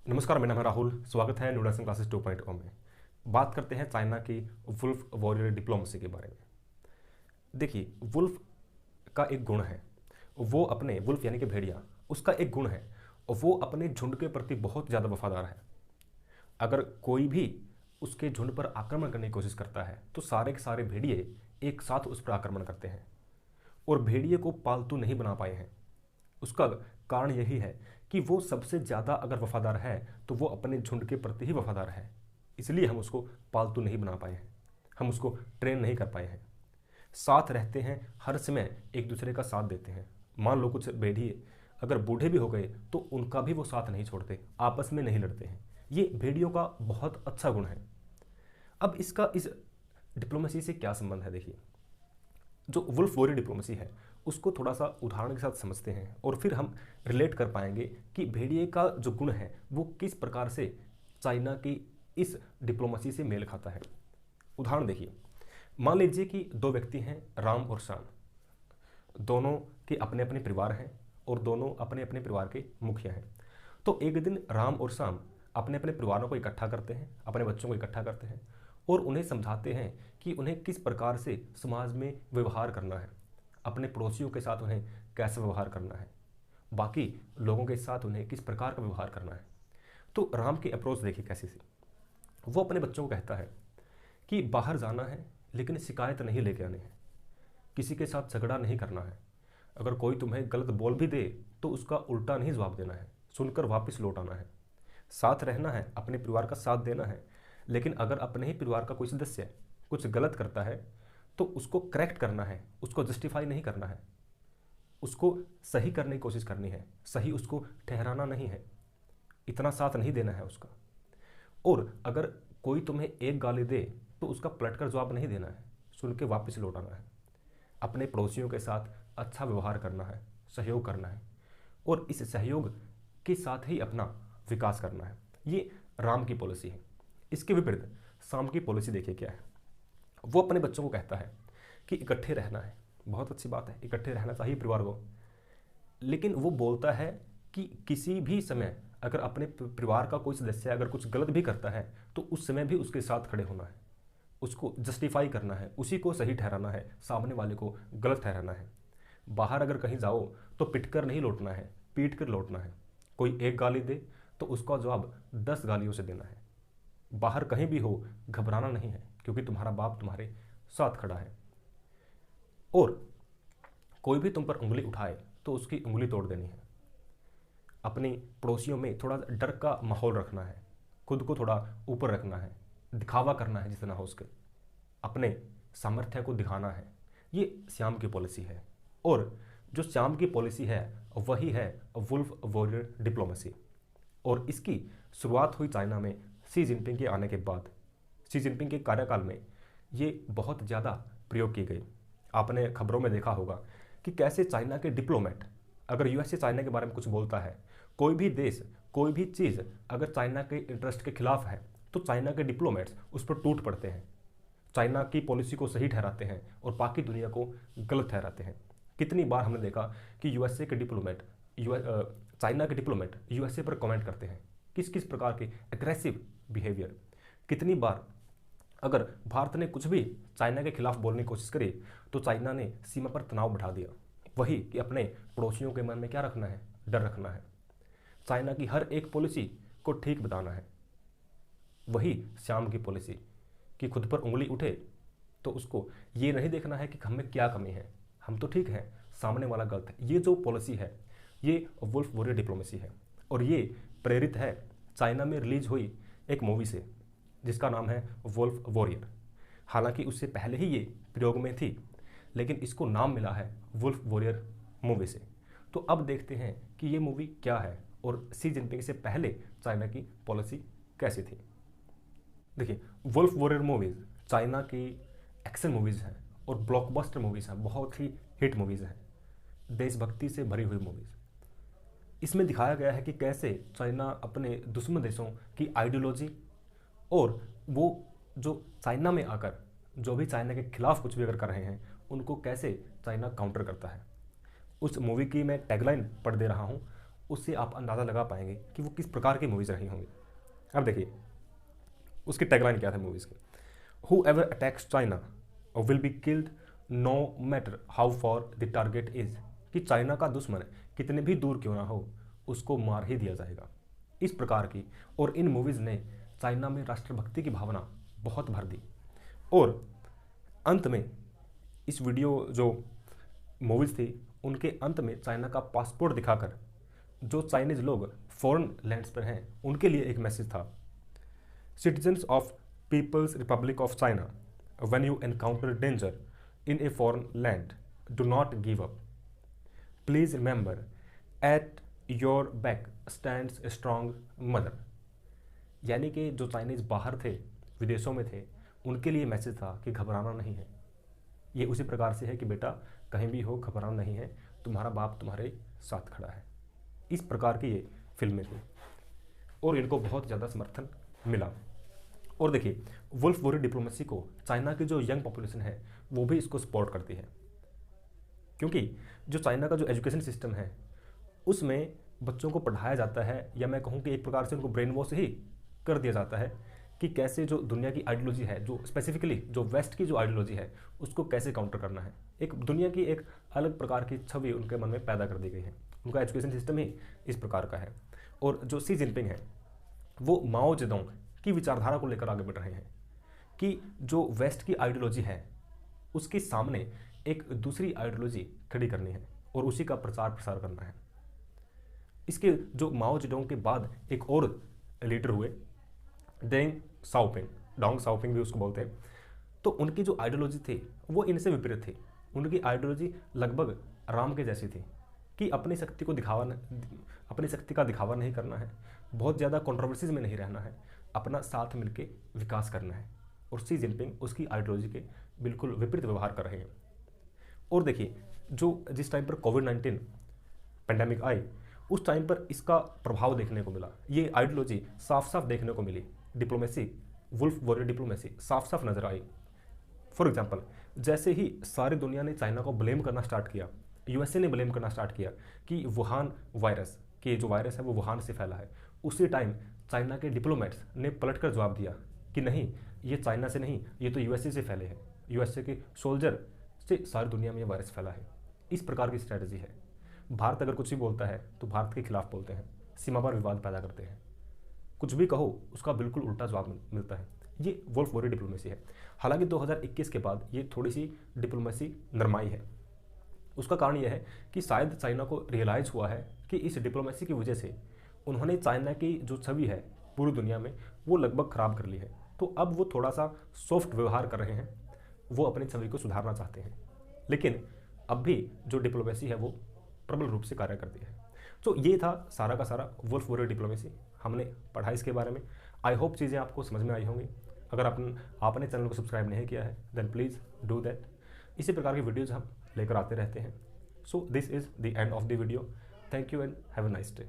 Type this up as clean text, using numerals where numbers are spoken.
नमस्कार, मेरा नाम है राहुल। स्वागत है न्यूडल्सन क्लासेस 2.0 में। बात करते हैं चाइना की वुल्फ वॉरियर डिप्लोमेसी के बारे में। देखिए, वुल्फ का एक गुण है, वो अपने वुल्फ यानी कि भेड़िया, उसका एक गुण है, वो अपने झुंड के प्रति बहुत ज़्यादा वफादार है। अगर कोई भी उसके झुंड पर आक्रमण करने की कोशिश करता है तो सारे के सारे भेड़िए एक साथ उस पर आक्रमण करते हैं और भेड़िए को पालतू नहीं बना पाए हैं। उसका कारण यही है कि वो सबसे ज़्यादा अगर वफादार है तो वो अपने झुंड के प्रति ही वफादार है, इसलिए हम उसको पालतू नहीं बना पाए हैं, हम उसको ट्रेन नहीं कर पाए हैं। साथ रहते हैं, हर समय एक दूसरे का साथ देते हैं। मान लो कुछ भेड़िए अगर बूढ़े भी हो गए तो उनका भी वो साथ नहीं छोड़ते, आपस में नहीं लड़ते हैं। ये भेड़ियों का बहुत अच्छा गुण है। अब इसका इस डिप्लोमेसी से क्या संबंध है? देखिए, जो वुल्फ वॉरियर डिप्लोमेसी है उसको थोड़ा सा उदाहरण के साथ समझते हैं और फिर हम रिलेट कर पाएंगे कि भेड़िए का जो गुण है वो किस प्रकार से चाइना की इस डिप्लोमेसी से मेल खाता है। उदाहरण देखिए, मान लीजिए कि दो व्यक्ति हैं, राम और श्याम। दोनों के अपने अपने परिवार हैं और दोनों अपने अपने परिवार के मुखिया हैं। तो एक दिन राम और श्याम अपने अपने परिवारों को इकट्ठा करते हैं, अपने बच्चों को इकट्ठा करते हैं और उन्हें समझाते हैं कि उन्हें किस प्रकार से समाज में व्यवहार करना है, अपने पड़ोसियों के साथ उन्हें कैसे व्यवहार करना है, बाकी लोगों के साथ उन्हें किस प्रकार का व्यवहार करना है। तो राम की अप्रोच देखिए कैसी सी। वो अपने बच्चों को कहता है कि बाहर जाना है लेकिन शिकायत नहीं लेके आनी है, किसी के साथ झगड़ा नहीं करना है। अगर कोई तुम्हें गलत बोल भी दे तो उसका उल्टा नहीं जवाब देना है, सुनकर वापस लौट आना है। साथ रहना है, अपने परिवार का साथ देना है, लेकिन अगर अपने ही परिवार का कोई सदस्य कुछ गलत करता है तो उसको करेक्ट करना है, उसको जस्टिफाई नहीं करना है, उसको सही करने की कोशिश करनी है, सही उसको ठहराना नहीं है, इतना साथ नहीं देना है उसका। और अगर कोई तुम्हें एक गाली दे तो उसका पलट कर जवाब नहीं देना है, सुन के वापस लौटाना है। अपने पड़ोसियों के साथ अच्छा व्यवहार करना है, सहयोग करना है और इस सहयोग के साथ ही अपना विकास करना है। ये राम की पॉलिसी है। इसके विपरीत श्याम की पॉलिसी देखिए क्या है। वो अपने बच्चों को कहता है कि इकट्ठे रहना है, बहुत अच्छी बात है, इकट्ठे रहना चाहिए परिवार को, लेकिन वो बोलता है कि किसी भी समय अगर अपने परिवार का कोई सदस्य अगर कुछ गलत भी करता है तो उस समय भी उसके साथ खड़े होना है, उसको जस्टिफाई करना है, उसी को सही ठहराना है, सामने वाले को गलत ठहराना है। बाहर अगर कहीं जाओ तो पिट कर नहीं लौटना है, पीट कर लौटना है। कोई एक गाली दे तो उसका जवाब 10 गालियों से देना है। बाहर कहीं भी हो, घबराना नहीं है, क्योंकि तुम्हारा बाप तुम्हारे साथ खड़ा है। और कोई भी तुम पर उंगली उठाए तो उसकी उंगली तोड़ देनी है। अपनी पड़ोसियों में थोड़ा डर का माहौल रखना है, खुद को थोड़ा ऊपर रखना है, दिखावा करना है जितना हो सके, अपने सामर्थ्य को दिखाना है। ये श्याम की पॉलिसी है। और जो श्याम की पॉलिसी है वही है वुल्फ वॉरियर डिप्लोमेसी। और इसकी शुरुआत हुई चाइना में शी जिनपिंग के आने के बाद। शी जिनपिंग के कार्यकाल में ये बहुत ज़्यादा प्रयोग की गई। आपने खबरों में देखा होगा कि कैसे चाइना के डिप्लोमेट, अगर यूएसए चाइना के बारे में कुछ बोलता है, कोई भी देश कोई भी चीज़ अगर चाइना के इंटरेस्ट के खिलाफ है तो चाइना के डिप्लोमेट्स उस पर टूट पड़ते हैं, चाइना की पॉलिसी को सही ठहराते हैं और बाकी दुनिया को गलत ठहराते हैं। कितनी बार हमने देखा कि यूएसए के डिप्लोमेट चाइना के डिप्लोमेट यूएसए पर कमेंट करते हैं, किस किस प्रकार के एग्रेसिव बिहेवियर। कितनी बार अगर भारत ने कुछ भी चाइना के खिलाफ बोलने की कोशिश करी तो चाइना ने सीमा पर तनाव बढ़ा दिया। वही कि अपने पड़ोसियों के मन में क्या रखना है, डर रखना है, चाइना की हर एक पॉलिसी को ठीक बताना है। वही श्याम की पॉलिसी कि खुद पर उंगली उठे तो उसको ये नहीं देखना है कि हमें क्या कमी है, हम तो ठीक हैं, सामने वाला गलत है। ये जो पॉलिसी है ये वुल्फ वॉरियर डिप्लोमेसी है। और ये प्रेरित है चाइना में रिलीज हुई एक मूवी से जिसका नाम है वुल्फ वॉरियर। हालांकि उससे पहले ही ये प्रयोग में थी, लेकिन इसको नाम मिला है वुल्फ वॉरियर मूवी से। तो अब देखते हैं कि ये मूवी क्या है और शी जिनपिंग से पहले चाइना की पॉलिसी कैसी थी। देखिए, वुल्फ वॉरियर मूवीज़ चाइना की एक्शन मूवीज़ हैं और ब्लॉकबस्टर मूवीज़ हैं, बहुत ही हिट मूवीज़ हैं, देशभक्ति से भरी हुई मूवीज़। इसमें दिखाया गया है कि कैसे चाइना अपने दुश्मन देशों की आइडियोलॉजी और वो जो चाइना में आकर जो भी चाइना के खिलाफ कुछ भी अगर कर रहे हैं उनको कैसे चाइना काउंटर करता है। उस मूवी की मैं टैगलाइन पढ़ दे रहा हूँ, उससे आप अंदाज़ा लगा पाएंगे कि वो किस प्रकार की मूवीज़ रही होंगी। अब देखिए उसकी टैगलाइन क्या था मूवीज़ की, who ever attacks China will be killed no matter how far the target is, कि चाइना का दुश्मन कितने भी दूर क्यों ना हो उसको मार ही दिया जाएगा। इस प्रकार की और इन मूवीज़ ने चाइना में राष्ट्रभक्ति की भावना बहुत भर दी। और अंत में इस वीडियो जो मूवीज़ थी उनके अंत में चाइना का पासपोर्ट दिखाकर जो चाइनीज़ लोग फॉरेन लैंड्स पर हैं उनके लिए एक मैसेज था, citizens of People's Republic of China, when you encounter danger in a foreign land do not give up, please remember at your back stands a strong mother. यानी कि जो चाइनीज़ बाहर थे, विदेशों में थे, उनके लिए मैसेज था कि घबराना नहीं है। ये उसी प्रकार से है कि बेटा कहीं भी हो घबराना नहीं है, तुम्हारा बाप तुम्हारे साथ खड़ा है। इस प्रकार की ये फिल्में थी और इनको बहुत ज़्यादा समर्थन मिला। और देखिए वुल्फ वॉरियर डिप्लोमेसी को चाइना की जो यंग पॉपुलेशन है वो भी इसको सपोर्ट करती है, क्योंकि जो चाइना का जो एजुकेशन सिस्टम है उसमें बच्चों को पढ़ाया जाता है, या मैं कहूँ कि एक प्रकार से उनको ब्रेन वॉश ही कर दिया जाता है कि कैसे जो दुनिया की आइडियोलॉजी है, जो स्पेसिफिकली जो वेस्ट की जो आइडियोलॉजी है उसको कैसे काउंटर करना है। एक दुनिया की एक अलग प्रकार की छवि उनके मन में पैदा कर दी गई है। उनका एजुकेशन सिस्टम ही इस प्रकार का है। और जो शी जिनपिंग है वो माओ जेडोंग की विचारधारा को लेकर आगे बढ़ रहे हैं कि जो वेस्ट की आइडियोलॉजी है उसके सामने एक दूसरी आइडियोलॉजी खड़ी करनी है और उसी का प्रचार प्रसार करना है। इसके जो माओ जेडोंग के बाद एक और लीडर हुए डेंग साओपिंग, डोंग साओपिंग भी उसको बोलते हैं। तो उनकी जो आइडियोलॉजी थी वो इनसे विपरीत थी। उनकी आइडियोलॉजी लगभग राम के जैसी थी कि अपनी शक्ति का दिखावा नहीं करना है, बहुत ज़्यादा कंट्रोवर्सीज में नहीं रहना है, अपना साथ मिलके विकास करना है। और शी जिनपिंग उसकी आइडियोलॉजी के बिल्कुल विपरीत व्यवहार कर रहे हैं। और देखिए जिस टाइम पर कोविड-19 पेंडेमिक आई उस टाइम पर इसका प्रभाव देखने को मिला। ये आइडियोलॉजी साफ साफ देखने को मिली। डिप्लोमेसी, वुल्फ वॉरियर डिप्लोमेसी साफ साफ नजर आई। फॉर एग्जांपल जैसे ही सारी दुनिया ने चाइना को ब्लेम करना स्टार्ट किया, यूएसए ने ब्लेम करना स्टार्ट किया कि वुहान वायरस, कि जो वायरस है वो वुहान से फैला है, उसी टाइम चाइना के डिप्लोमेट्स ने पलटकर जवाब दिया कि नहीं, ये चाइना से नहीं, ये तो यूएसए से फैले हैं, यूएसए के सोल्जर से सारी दुनिया में ये वायरस फैला है। इस प्रकार की स्ट्रैटेजी है। भारत अगर कुछ भी बोलता है तो भारत के खिलाफ बोलते हैं, सीमा पर विवाद पैदा करते हैं। कुछ भी कहो उसका बिल्कुल उल्टा जवाब मिलता है। ये वुल्फ वॉरियर डिप्लोमेसी है। हालांकि 2021 के बाद ये थोड़ी सी डिप्लोमेसी नरमाई है। उसका कारण यह है कि शायद चाइना को रियलाइज़ हुआ है कि इस डिप्लोमेसी की वजह से उन्होंने चाइना की जो छवि है पूरी दुनिया में वो लगभग ख़राब कर ली है। तो अब वो थोड़ा सा सॉफ्ट व्यवहार कर रहे हैं, वो अपनी छवि को सुधारना चाहते हैं। लेकिन अब भी जो डिप्लोमेसी है वो प्रबल रूप से कार्य करती है। तो ये था सारा का सारा वुल्फ वॉरियर डिप्लोमेसी, हमने पढ़ा इसके बारे में। आई होप चीज़ें आपको समझ में आई होंगी। अगर आपने चैनल को सब्सक्राइब नहीं किया है देन प्लीज़ डू दैट। इसी प्रकार की वीडियोज़ हम लेकर आते रहते हैं। So this is the end of the video. Thank you and have a nice day.